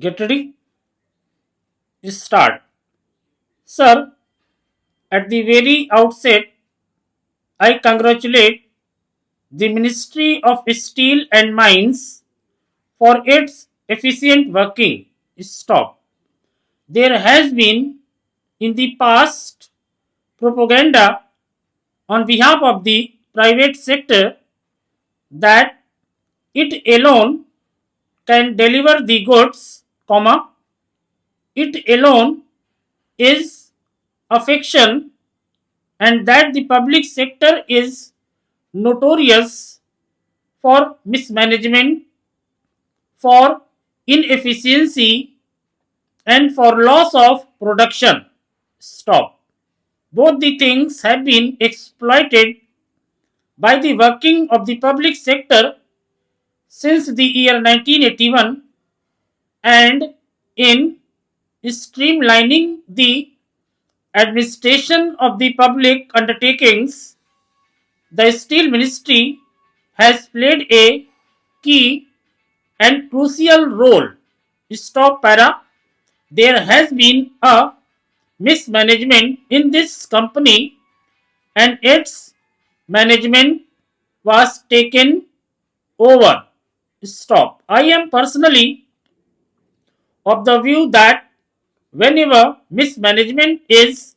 Get ready? Start. Sir, at the very outset, I congratulate the Ministry of Steel and Mines for its efficient working. Stop. There has been in the past propaganda on behalf of the private sector that it alone can deliver the goods, comma, it alone is a fiction, and that the public sector is notorious for mismanagement, for inefficiency, and for loss of production. Stop. Both the things have been exploited by the working of the public sector since the year 1981, and in streamlining the administration of the public undertakings, the Steel Ministry has played a key and crucial role. Stop para. There has been a mismanagement in this company, and its management was taken over. Stop. I am personally of the view that whenever mismanagement is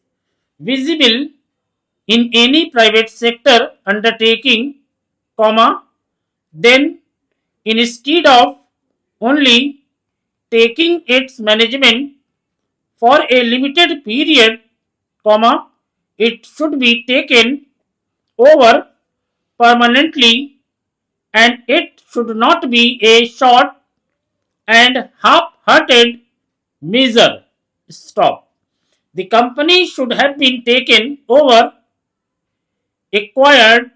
visible in any private sector undertaking, comma, then instead of only taking its management for a limited period, comma, it should be taken over permanently, and it should not be a short and half-hearted measure. Stop. The company should have been taken over, acquired,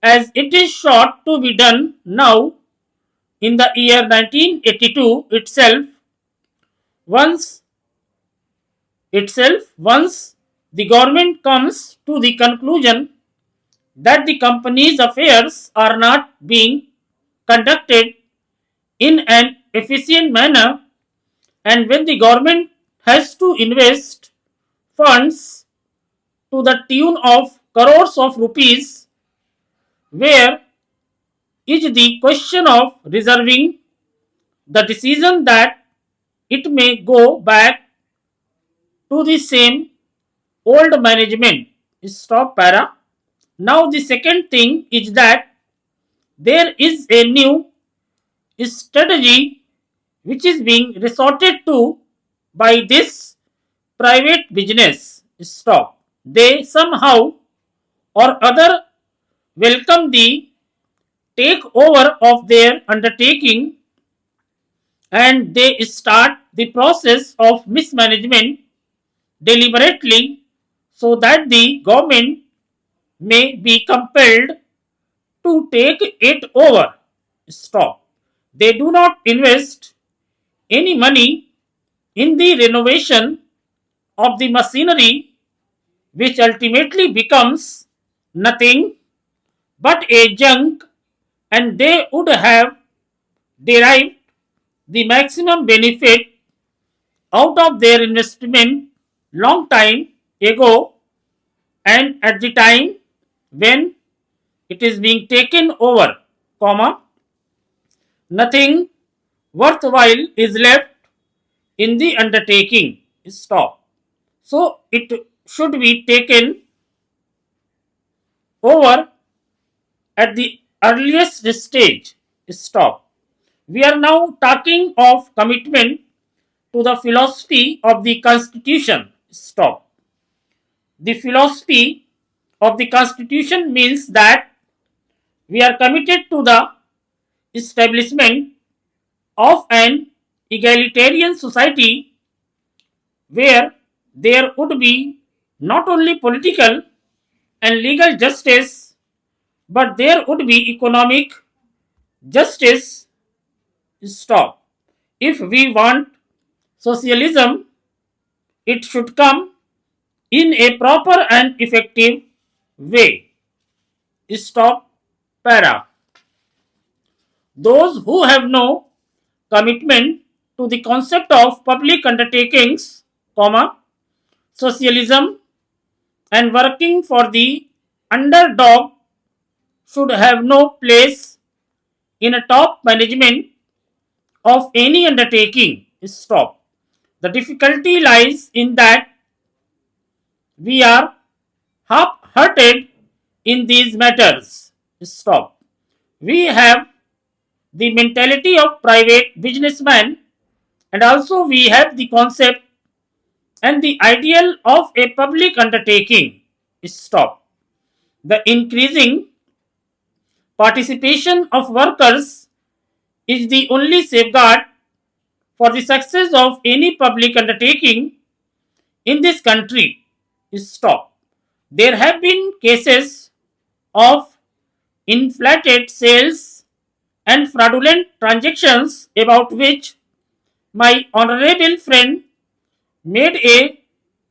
as it is short to be done now in the year 1982 once once the government comes to the conclusion that the company's affairs are not being conducted in an efficient manner, and when the government has to invest funds to the tune of crores of rupees, where is the question of reserving the decision that it may go back to the same old management. Stop para. Now the second thing is that there is a new strategy which is being resorted to by this private business. Stop. They somehow or other welcome the takeover of their undertaking, and they start the process of mismanagement deliberately so that the government may be compelled to take it over. Stop. They do not invest any money in the renovation of the machinery, which ultimately becomes nothing but a junk, and they would have derived the maximum benefit out of their investment long time ago, and at the time when it is being taken over, comma, nothing worthwhile is left in the undertaking. Stop. So it should be taken over at the earliest stage. Stop. We are now talking of commitment to the philosophy of the Constitution. Stop. The philosophy of the Constitution means that we are committed to the establishment of an egalitarian society where there would be not only political and legal justice, but there would be economic justice. Stop. If we want socialism, it should come in a proper and effective way. Stop para. Those who have no commitment to the concept of public undertakings, comma, socialism, and working for the underdog should have no place in a top management of any undertaking. Stop. The difficulty lies in that we are half-hearted in these matters. Stop. We have the mentality of private businessman, and also we have the concept and the ideal of a public undertaking. Stop. The increasing participation of workers is the only safeguard for the success of any public undertaking in this country. Stop. There have been cases of inflated sales and fraudulent transactions about which my honorable friend made a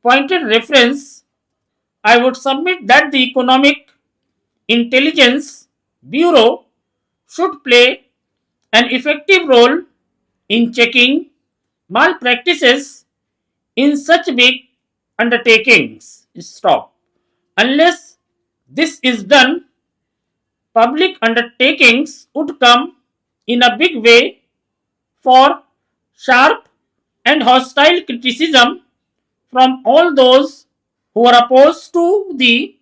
pointed reference. I would submit that the Economic Intelligence Bureau should play an effective role in checking malpractices in such big undertakings. Stop. Unless this is done, public undertakings would come in a big way for sharp and hostile criticism from all those who are opposed to the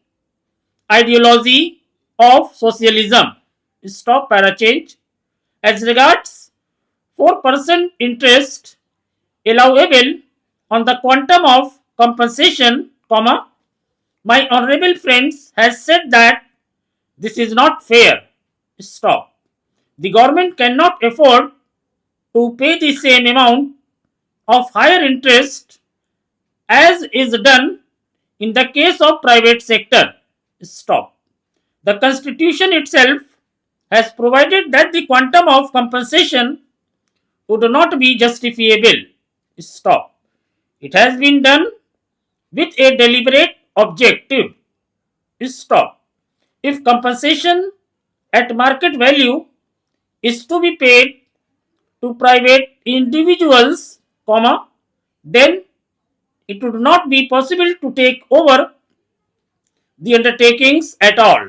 ideology of socialism. Stop para change. As regards 4% interest allowable on the quantum of compensation, comma, my honorable friends has said that this is not fair. Stop. The government cannot afford to pay the same amount of higher interest as is done in the case of private sector. Stop. The constitution itself has provided that the quantum of compensation would not be justifiable. Stop. It has been done with a deliberate objective. Stop. If compensation at market value is to be paid to private individuals, comma, then it would not be possible to take over the undertakings at all.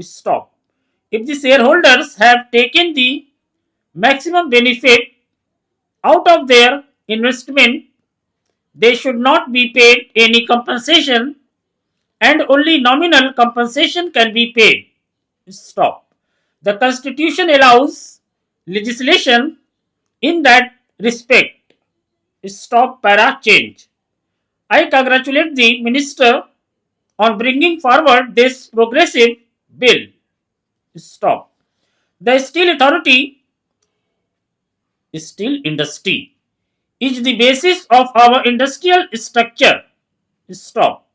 Stop. If the shareholders have taken the maximum benefit out of their investment, they should not be paid any compensation, and only nominal compensation can be paid. Stop. The Constitution allows legislation in that respect. Stop para change. I congratulate the Minister on bringing forward this progressive bill. Stop. The Steel Authority, steel industry, is the basis of our industrial structure. Stop.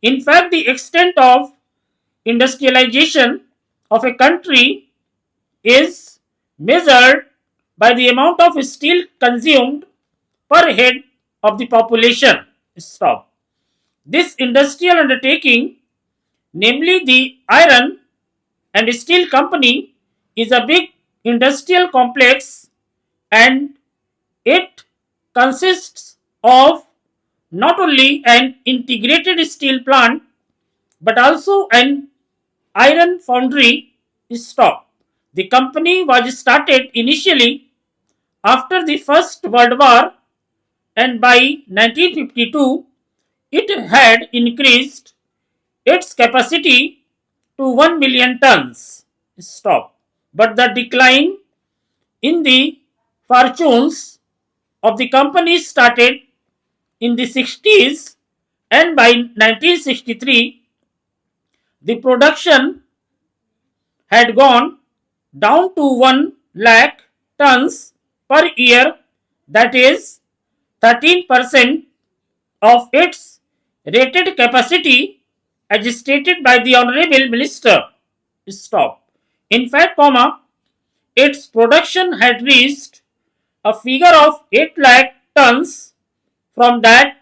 In fact, the extent of industrialization of a country is measured by the amount of steel consumed per head of the population. Stop. This industrial undertaking, namely the iron and steel company, is a big industrial complex, and it consists of not only an integrated steel plant but also an iron foundry. Stop. The company was started initially after the First World War, and by 1952 it had increased its capacity to 1 million tons. Stop. But the decline in the fortunes of the company started in the 60s, and by 1963 the production had gone down to 1 lakh tons per year, that is 13% of its rated capacity as stated by the Honorable Minister. Stop. In fact, comma, its production had reached a figure of 8 lakh tons. From that,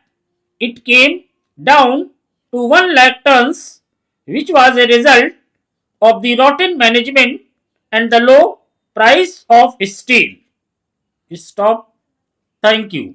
it came down to 1 lakh tons, which was a result of the rotten management and the low price of steel. Stop. Thank you.